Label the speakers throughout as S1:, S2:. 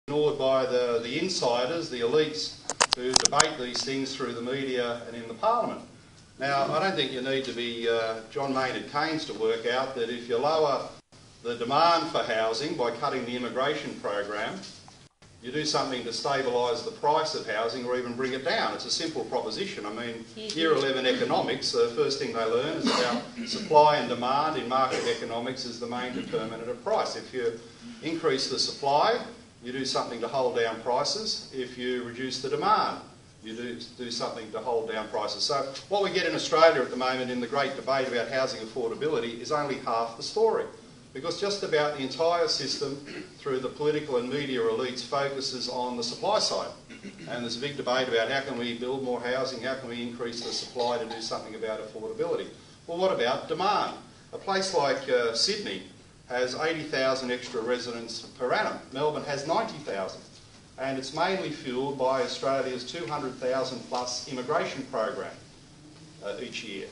S1: ignored by the insiders, the elites who debate these things through the media and in the parliament. Now, I don't think you need to be John Maynard Keynes to work out that if you lower the demand for housing by cutting the immigration program, you do something to stabilise the price of housing or even bring it down. It's a simple proposition. I mean, Year 11 economics, the first thing they learn is about supply and demand in market economics is the main determinant of price. If you increase the supply, you do something to hold down prices. If you reduce the demand, you do something to hold down prices. So what we get in Australia at the moment in the great debate about housing affordability is only half the story. Because just about the entire system, through the political and media elites, focuses on the supply side. And there's a big debate about how can we build more housing, how can we increase the supply to do something about affordability. Well, what about demand? A place like Sydney has 80,000 extra residents per annum. Melbourne has 90,000. And it's mainly fuelled by Australia's 200,000 plus immigration program each year.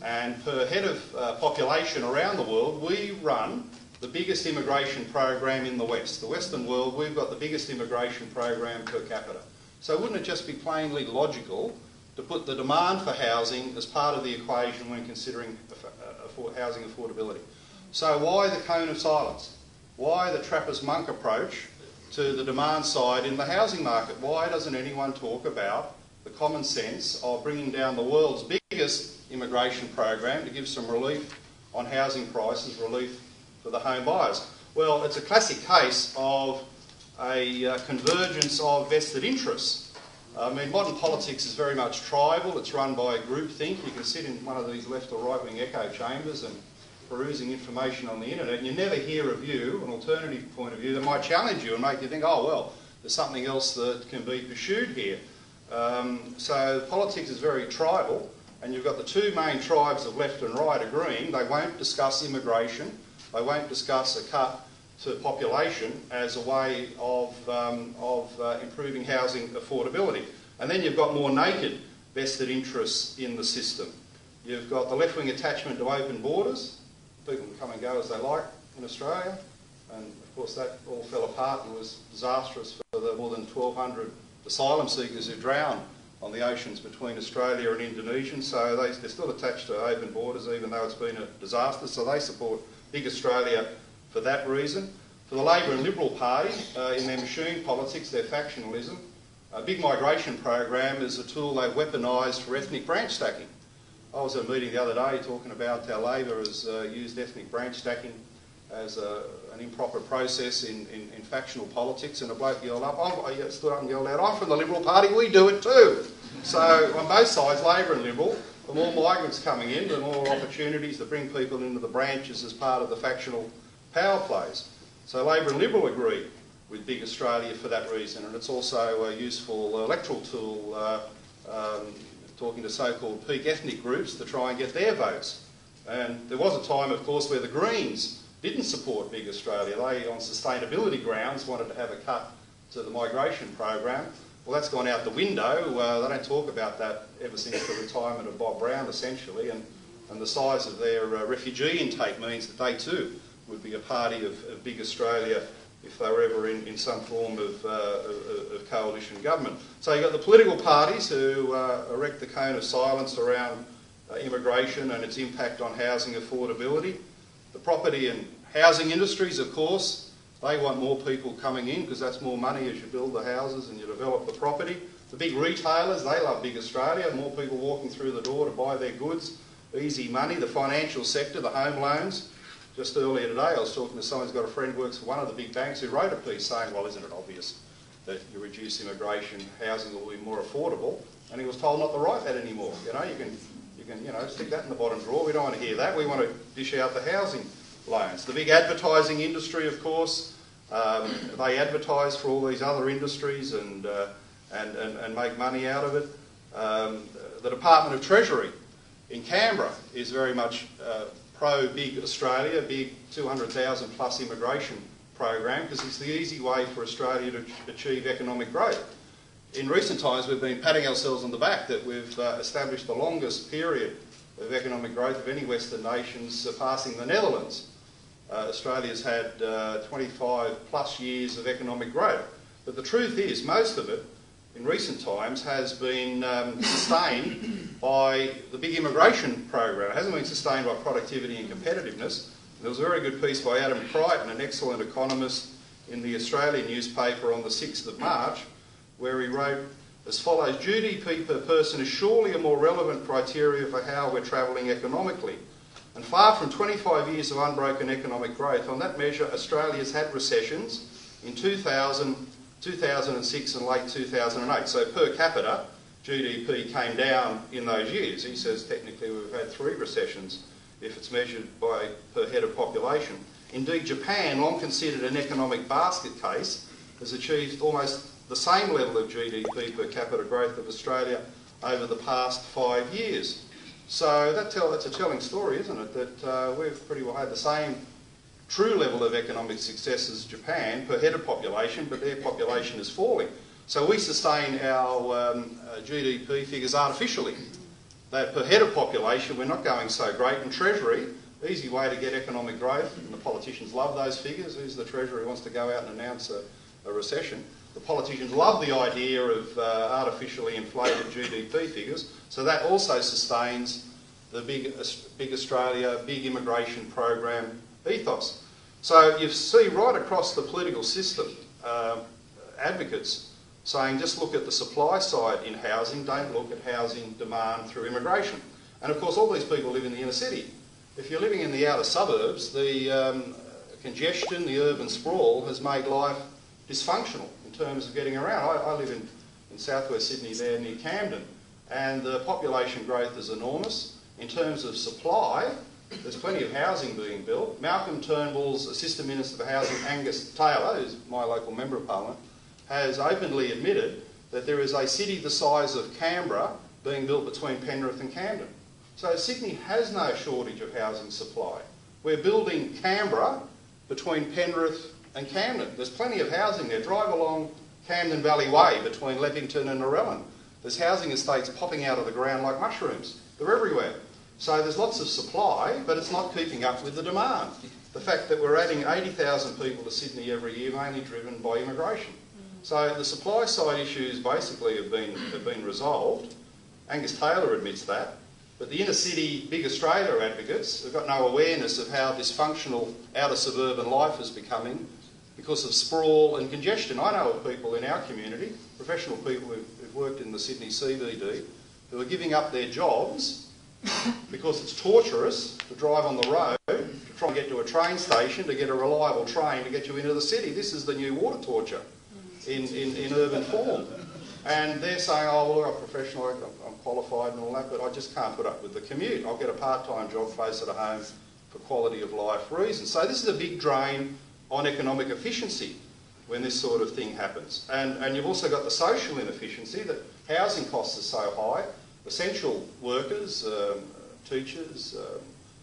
S1: And per head of population around the world, we run the biggest immigration program in the West. The Western world, we've got the biggest immigration program per capita. So wouldn't it just be plainly logical to put the demand for housing as part of the equation when considering housing affordability? So why the cone of silence? Why the trapper's monk approach to the demand side in the housing market? Why doesn't anyone talk about the common sense of bringing down the world's biggest immigration program to give some relief on housing prices, relief for the home buyers? Well, it's a classic case of a convergence of vested interests. I mean, modern politics is very much tribal. It's run by groupthink. You can sit in one of these left or right-wing echo chambers and perusing information on the internet, and you never hear a view, an alternative point of view that might challenge you and make you think, oh, well, there's something else that can be pursued here. So politics is very tribal, and you've got the two main tribes of left and right agreeing. They won't discuss immigration. They won't discuss a cut to population as a way of improving housing affordability. And then you've got more naked vested interests in the system. You've got the left-wing attachment to open borders. People can come and go as they like in Australia. And of course that all fell apart and was disastrous for the more than 1,200 asylum seekers who drowned on the oceans between Australia and Indonesia. So they're still attached to open borders even though it's been a disaster. So they support Big Australia for that reason. For the Labor and Liberal Party, in their machine politics, their factionalism, a big migration program is a tool they've weaponised for ethnic branch stacking. I was at a meeting the other day talking about how Labor has used ethnic branch stacking as an improper process in factional politics, and a bloke yelled up, stood up and yelled out, I'm from the Liberal Party, we do it too. So on both sides, Labor and Liberal, the more migrants coming in, the more opportunities to bring people into the branches as part of the factional power plays. So Labor and Liberal agree with Big Australia for that reason, and it's also a useful electoral tool talking to so-called peak ethnic groups to try and get their votes. And there was a time, of course, where the Greens didn't support Big Australia. They, on sustainability grounds, wanted to have a cut to the migration program. Well, that's gone out the window. They don't talk about that ever since the retirement of Bob Brown, essentially, and the size of their refugee intake means that they too would be a party of Big Australia if they were ever in some form of coalition government. So you've got the political parties who erect the cone of silence around immigration and its impact on housing affordability. The property and housing industries, of course, they want more people coming in because that's more money as you build the houses and you develop the property. The big retailers, they love Big Australia, more people walking through the door to buy their goods, easy money. The financial sector, the home loans. Just earlier today I was talking to someone who's got a friend who works for one of the big banks who wrote a piece saying, well, isn't it obvious that you reduce immigration, housing will be more affordable? And he was told not to write that anymore. You can stick that in the bottom drawer. We don't want to hear that. We want to dish out the housing loans. The big advertising industry, of course, they advertise for all these other industries and make money out of it. The Department of Treasury in Canberra is very much pro-Big Australia, big 200,000 plus immigration program, because it's the easy way for Australia to achieve economic growth. In recent times we've been patting ourselves on the back that we've established the longest period of economic growth of any Western nations, surpassing the Netherlands. Australia's had 25 plus years of economic growth. But the truth is, most of it, in recent times, has been sustained by the big immigration program. It hasn't been sustained by productivity and competitiveness. There was a very good piece by Adam Crichton, an excellent economist, in the Australian newspaper on the 6th of March, where he wrote as follows: GDP per person is surely a more relevant criteria for how we're travelling economically. And far from 25 years of unbroken economic growth, on that measure, Australia's had recessions in 2000, 2006 and late 2008. So per capita, GDP came down in those years. He says technically we've had 3 recessions if it's measured by per head of population. Indeed, Japan, long considered an economic basket case, has achieved almost the same level of GDP per capita growth of Australia over the past 5 years. So that's a telling story, isn't it, that we've pretty well had the same true level of economic success as Japan per head of population, but their population is falling. So we sustain our GDP figures artificially. That per head of population, we're not going so great. And Treasury, easy way to get economic growth, and the politicians love those figures. Who's the Treasurer who wants to go out and announce a recession? The politicians love the idea of artificially inflated GDP figures, so that also sustains the big Australia, big immigration program ethos. So you see right across the political system advocates saying just look at the supply side in housing, don't look at housing demand through immigration. And of course all these people live in the inner city. If you're living in the outer suburbs, the congestion, the urban sprawl has made life dysfunctional in terms of getting around. I live in southwest Sydney there near Camden, and the population growth is enormous. In terms of supply, there's plenty of housing being built. Malcolm Turnbull's Assistant Minister for Housing, Angus Taylor, who's my local Member of Parliament, has openly admitted that there is a city the size of Canberra being built between Penrith and Camden. So Sydney has no shortage of housing supply. We're building Canberra between Penrith and Camden. There's plenty of housing there. Drive along Camden Valley Way between Leppington and Narellan. There's housing estates popping out of the ground like mushrooms. They're everywhere. So there's lots of supply, but it's not keeping up with the demand. The fact that we're adding 80,000 people to Sydney every year, mainly driven by immigration. So the supply side issues basically have been resolved. Angus Taylor admits that. But the inner city big Australia advocates have got no awareness of how dysfunctional outer suburban life is becoming because of sprawl and congestion. I know of people in our community, professional people who've worked in the Sydney CBD, who are giving up their jobs because it's torturous to drive on the road, to try and get to a train station, to get a reliable train to get you into the city. This is the new water torture in urban form. And they're saying, oh, well, I'm professional, I'm qualified and all that, but I just can't put up with the commute. I'll get a part-time job closer to home for quality of life reasons. So this is a big drain on economic efficiency when this sort of thing happens. And you've also got the social inefficiency that housing costs are so high. Essential workers, teachers,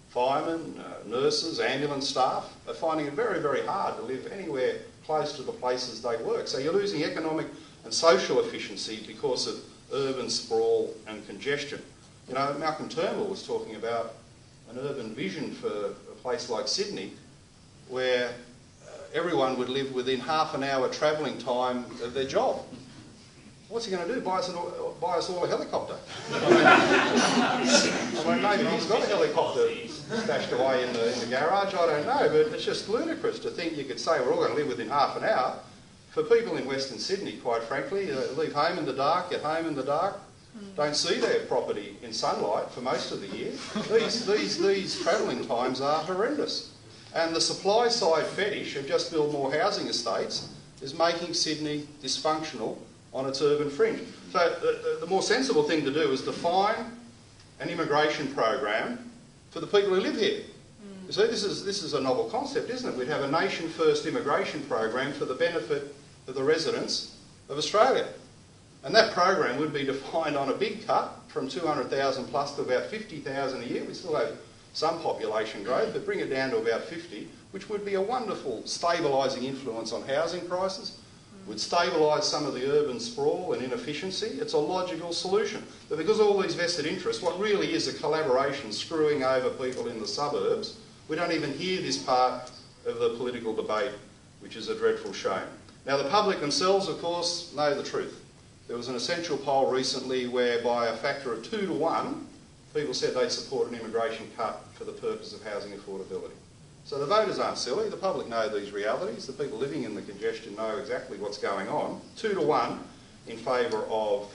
S1: firemen, nurses, ambulance staff are finding it very, very hard to live anywhere close to the places they work. So you're losing economic and social efficiency because of urban sprawl and congestion. You know, Malcolm Turnbull was talking about an urban vision for a place like Sydney where everyone would live within half an hour travelling time of their job. What's he going to do? Buy us all a helicopter? I mean, maybe he's got a helicopter stashed away in the garage, I don't know, but it's just ludicrous to think you could say we're all going to live within half an hour. For people in Western Sydney, quite frankly, leave home in the dark, get home in the dark, don't see their property in sunlight for most of the year. These travelling times are horrendous. And the supply side fetish of just build more housing estates is making Sydney dysfunctional on its urban fringe. So the more sensible thing to do is define an immigration program for the people who live here. You see, this is a novel concept, isn't it? We'd have a nation-first immigration program for the benefit of the residents of Australia. And that program would be defined on a big cut from 200,000 plus to about 50,000 a year. We still have some population growth, but bring it down to about 50, which would be a wonderful stabilising influence on housing prices, would stabilise some of the urban sprawl and inefficiency. It's a logical solution. But because of all these vested interests, what really is a collaboration screwing over people in the suburbs, we don't even hear this part of the political debate, which is a dreadful shame. Now the public themselves, of course, know the truth. There was an Essential poll recently where by a factor of 2 to 1, people said they'd support an immigration cut for the purpose of housing affordability. So the voters aren't silly, the public know these realities, the people living in the congestion know exactly what's going on. 2 to 1 in favour of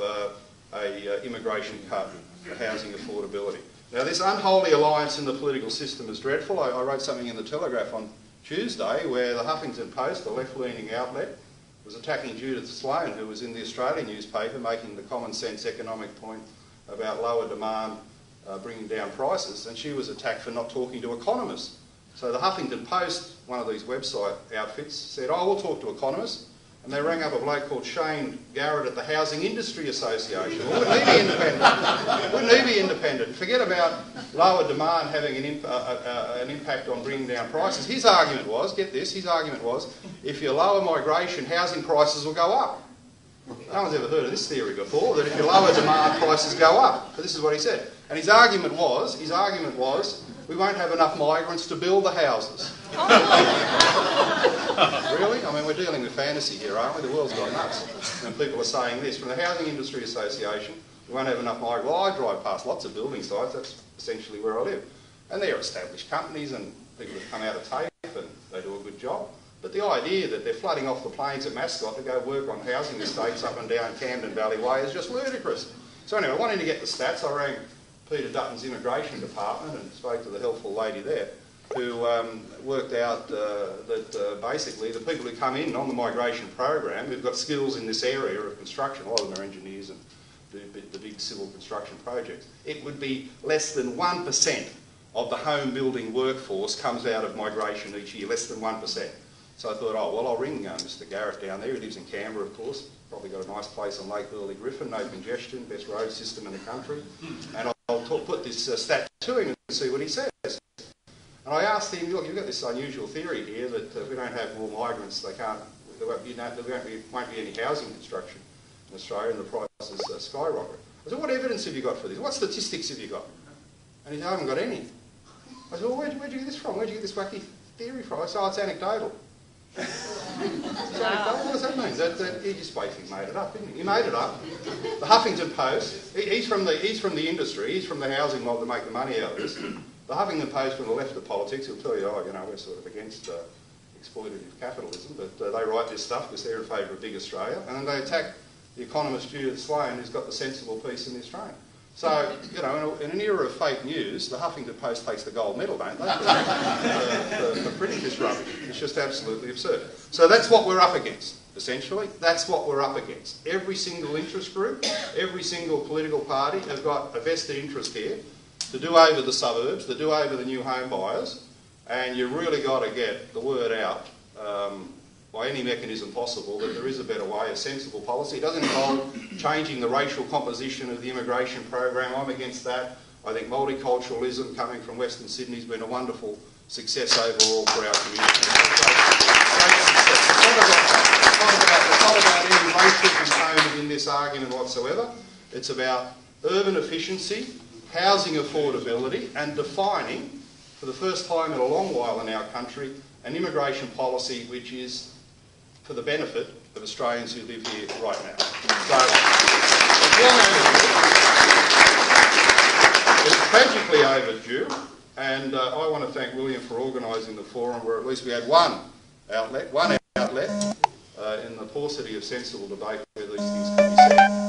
S1: a immigration cut for housing affordability. Now this unholy alliance in the political system is dreadful. I wrote something in the Telegraph on Tuesday where the Huffington Post, a left-leaning outlet, was attacking Judith Sloan, who was in the Australian newspaper, making the common sense economic point about lower demand bringing down prices, and she was attacked for not talking to economists. So the Huffington Post, one of these website outfits, said, oh, we'll talk to economists. And they rang up a bloke called Shane Garrett at the Housing Industry Association. Well, wouldn't he be independent? Wouldn't he be independent? Forget about lower demand having an impact on bringing down prices. His argument was, get this, his argument was, if you lower migration, housing prices will go up. No one's ever heard of this theory before, that if you lower demand, prices go up. But this is what he said. And his argument was, we won't have enough migrants to build the houses. Really? I mean, we're dealing with fantasy here, aren't we? The world's gone nuts. And people are saying this. From the Housing Industry Association, we won't have enough migrants. Well, I drive past lots of building sites. That's essentially where I live. And they're established companies and people have come out of TAFE and they do a good job. But the idea that they're flooding off the plains at Mascot to go work on housing estates up and down Camden Valley Way is just ludicrous. So anyway, wanting to get the stats, I rang Peter Dutton's immigration department and spoke to the helpful lady there who worked out that basically the people who come in on the migration program who've got skills in this area of construction, a lot of them are engineers and do the big civil construction projects, it would be less than 1% of the home building workforce comes out of migration each year, less than 1%. So I thought, oh, well, I'll ring Mr Garrett down there. He lives in Canberra, of course. Probably got a nice place on Lake Burley Griffin, no congestion, best road system in the country. And I'll put this stat to him and see what he says. And I asked him, look, you've got this unusual theory here that if we don't have more migrants, there won't be any housing construction in Australia and the prices skyrocket. I said, what evidence have you got for this? What statistics have you got? And he said, I haven't got any. I said, well, where'd you get this from? Where'd you get this wacky theory from? I said, oh, it's anecdotal. What does that mean? He just basically made it up, didn't he? He made it up. The Huffington Post, he's from the industry, he's from the housing mob to make the money out of this. The Huffington Post from the left of politics will tell you, oh, you know, we're sort of against exploitative capitalism, but they write this stuff because they're in favour of big Australia, and then they attack the economist Judith Sloan, who's got the sensible piece in the Australian. So, you know, in an era of fake news, the Huffington Post takes the gold medal, don't they? For printing this rubbish. It's just absolutely absurd. So that's what we're up against, essentially. That's what we're up against. Every single interest group, every single political party have got a vested interest here to do over the suburbs, to do over the new home buyers, and you really got to get the word out by any mechanism possible that there is a better way, a sensible policy. It doesn't involve changing the racial composition of the immigration program. I'm against that. I think multiculturalism coming from Western Sydney has been a wonderful success overall for our community. Great success. It's not about any racial component in this argument whatsoever. It's about urban efficiency, housing affordability, and defining, for the first time in a long while in our country, an immigration policy which is for the benefit of Australians who live here right now. So, it's tragically overdue, and I want to thank William for organising the forum where at least we had one outlet in the paucity of sensible debate where these things can be said.